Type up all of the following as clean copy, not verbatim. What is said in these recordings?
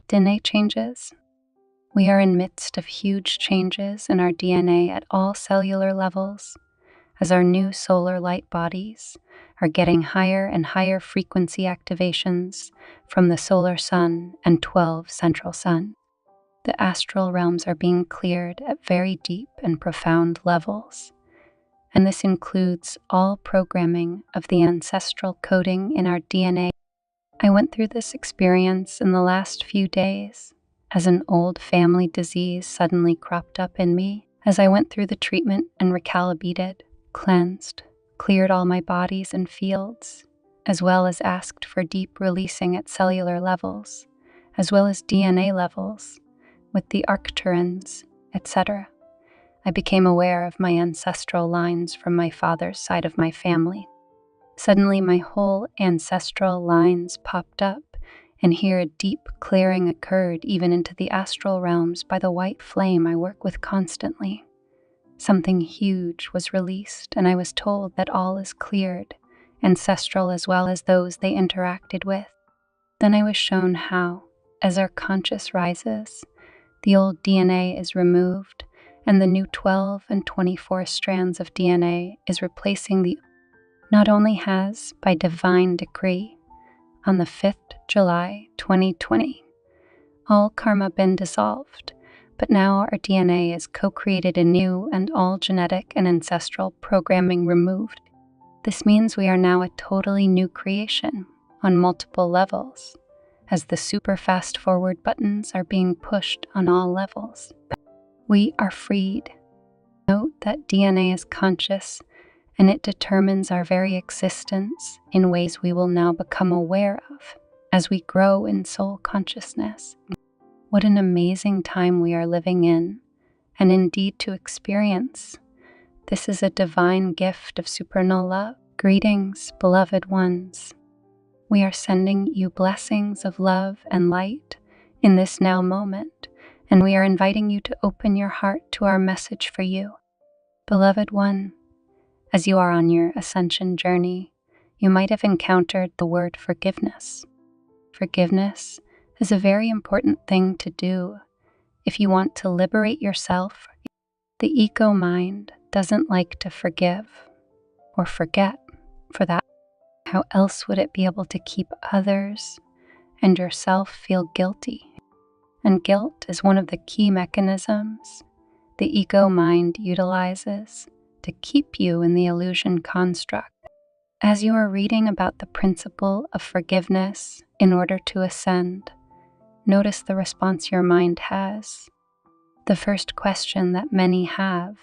DNA changes. We are in midst of huge changes in our DNA at all cellular levels, as our new solar light bodies are getting higher and higher frequency activations from the solar sun and 12 central sun. The astral realms are being cleared at very deep and profound levels, and this includes all programming of the ancestral coding in our DNA. I went through this experience in the last few days as an old family disease suddenly cropped up in me as I went through the treatment and recalibrated, cleansed, cleared all my bodies and fields, as well as asked for deep releasing at cellular levels, as well as DNA levels, with the 𝐈𝐭'𝐬, etc. I became aware of my ancestral lines from my father's side of my family. Suddenly my whole ancestral lines popped up, and here a deep clearing occurred even into the astral realms by the white flame I work with constantly. Something huge was released, and I was told that all is cleared, ancestral as well as those they interacted with. Then I was shown how, as our conscious rises, the old DNA is removed, and the new 12 and 24 strands of DNA is replacing the. Not only has, by divine decree, on the 5th July 2020, all karma been dissolved, but now our DNA is co-created anew and all genetic and ancestral programming removed. This means we are now a totally new creation on multiple levels, as the super fast forward buttons are being pushed on all levels. We are freed. Note that DNA is conscious, and it determines our very existence in ways we will now become aware of as we grow in soul consciousness. What an amazing time we are living in, and indeed to experience. This is a divine gift of supernal love. Greetings, beloved ones. We are sending you blessings of love and light in this now moment, and we are inviting you to open your heart to our message for you. Beloved one, as you are on your ascension journey, you might have encountered the word forgiveness. Forgiveness is a very important thing to do if you want to liberate yourself. The ego mind doesn't like to forgive or forget, for that. How else would it be able to keep others and yourself feel guilty? And guilt is one of the key mechanisms the ego mind utilizes to keep you in the illusion construct. As you are reading about the principle of forgiveness in order to ascend, notice the response your mind has. The first question that many have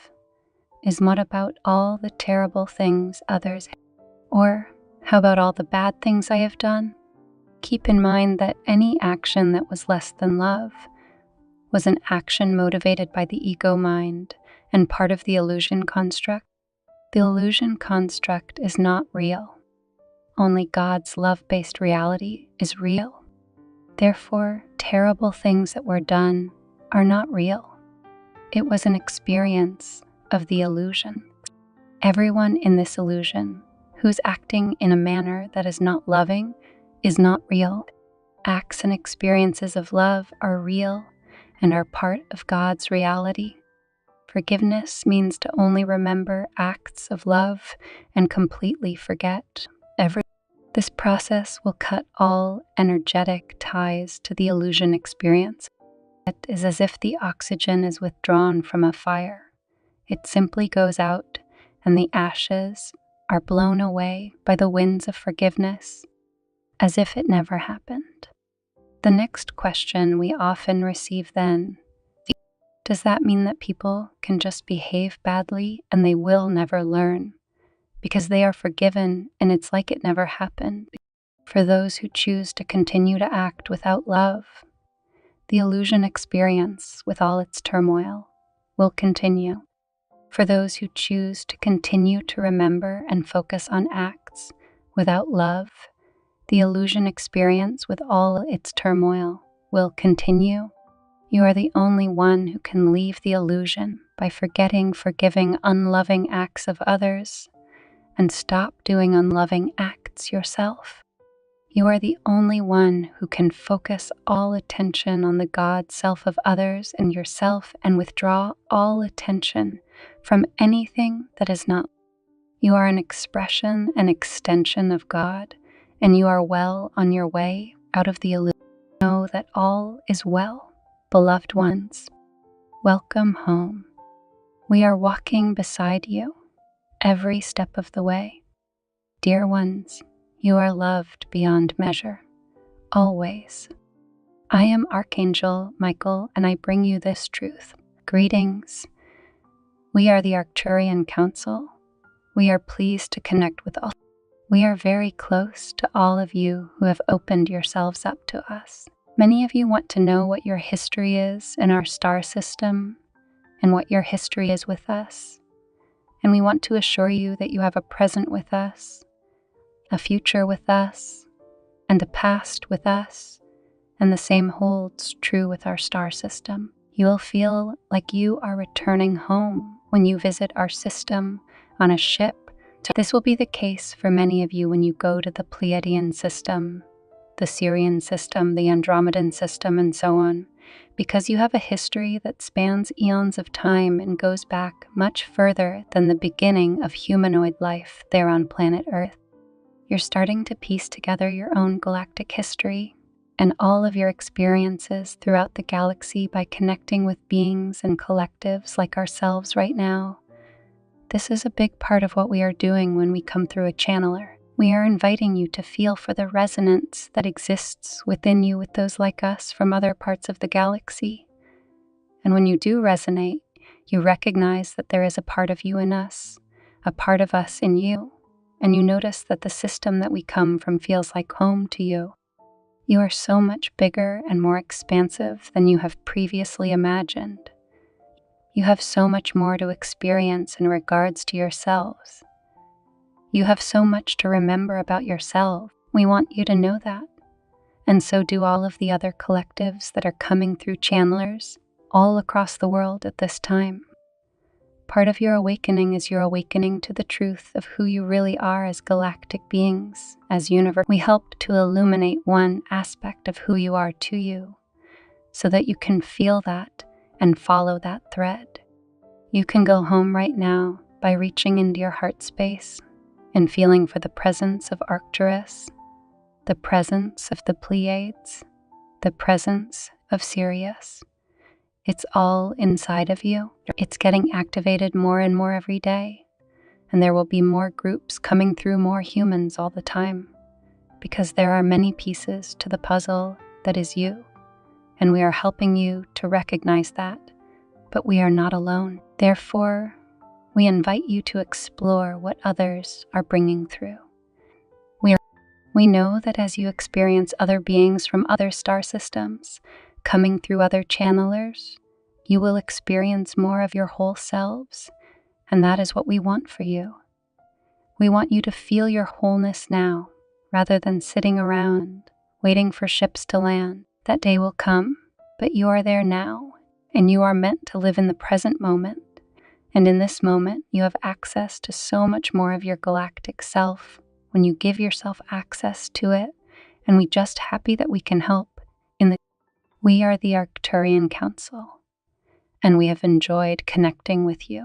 is, what about all the terrible things others have? Or, how about all the bad things I have done? Keep in mind that any action that was less than love was an action motivated by the ego mind and part of the illusion construct. The illusion construct is not real. Only God's love-based reality is real. Therefore, terrible things that were done are not real. It was an experience of the illusion. Everyone in this illusion who's acting in a manner that is not loving is not real. Acts and experiences of love are real and are part of God's reality. Forgiveness means to only remember acts of love and completely forget everything. This process will cut all energetic ties to the illusion experience. It is as if the oxygen is withdrawn from a fire. It simply goes out, and the ashes are blown away by the winds of forgiveness, as if it never happened. The next question we often receive then: does that mean that people can just behave badly and they will never learn because they are forgiven and it's like it never happened? For those who choose to continue to act without love, the illusion experience with all its turmoil will continue. For those who choose to continue to remember and focus on acts without love, the illusion experience with all its turmoil will continue. You are the only one who can leave the illusion by forgiving unloving acts of others and stop doing unloving acts yourself. You are the only one who can focus all attention on the God self of others and yourself and withdraw all attention from anything that is not. You are an expression and extension of God, and you are well on your way out of the illusion. Know that all is well, beloved ones. Welcome home. We are walking beside you every step of the way. Dear ones, you are loved beyond measure, always. I am Archangel Michael, and I bring you this truth. Greetings. We are the Arcturian Council. We are pleased to connect with all. We are very close to all of you who have opened yourselves up to us. Many of you want to know what your history is in our star system and what your history is with us. And we want to assure you that you have a present with us, a future with us, and a past with us, and the same holds true with our star system. You will feel like you are returning home when you visit our system on a ship. This will be the case for many of you when you go to the Pleiadian system, the Sirian system, the Andromedan system, and so on, because you have a history that spans eons of time and goes back much further than the beginning of humanoid life there on planet Earth. You're starting to piece together your own galactic history and all of your experiences throughout the galaxy by connecting with beings and collectives like ourselves right now. This is a big part of what we are doing when we come through a channeler. We are inviting you to feel for the resonance that exists within you with those like us from other parts of the galaxy. And when you do resonate, you recognize that there is a part of you in us, a part of us in you, and you notice that the system that we come from feels like home to you. You are so much bigger and more expansive than you have previously imagined. You have so much more to experience in regards to yourselves. You have so much to remember about yourself. We want you to know that. And so do all of the other collectives that are coming through channelers all across the world at this time. Part of your awakening is your awakening to the truth of who you really are as galactic beings, as universe. We help to illuminate one aspect of who you are to you, so that you can feel that and follow that thread. You can go home right now by reaching into your heart space and feeling for the presence of Arcturus, the presence of the Pleiades, the presence of Sirius. It's all inside of you. It's getting activated more and more every day. And there will be more groups coming through, more humans all the time, because there are many pieces to the puzzle that is you. And we are helping you to recognize that, but we are not alone. Therefore, we invite you to explore what others are bringing through. We know that as you experience other beings from other star systems, coming through other channelers, you will experience more of your whole selves, and that is what we want for you. We want you to feel your wholeness now, rather than sitting around, waiting for ships to land. That day will come, but you are there now, and you are meant to live in the present moment. And in this moment, you have access to so much more of your galactic self when you give yourself access to it, and we're just happy that we can help. We are the Arcturian Council, and we have enjoyed connecting with you.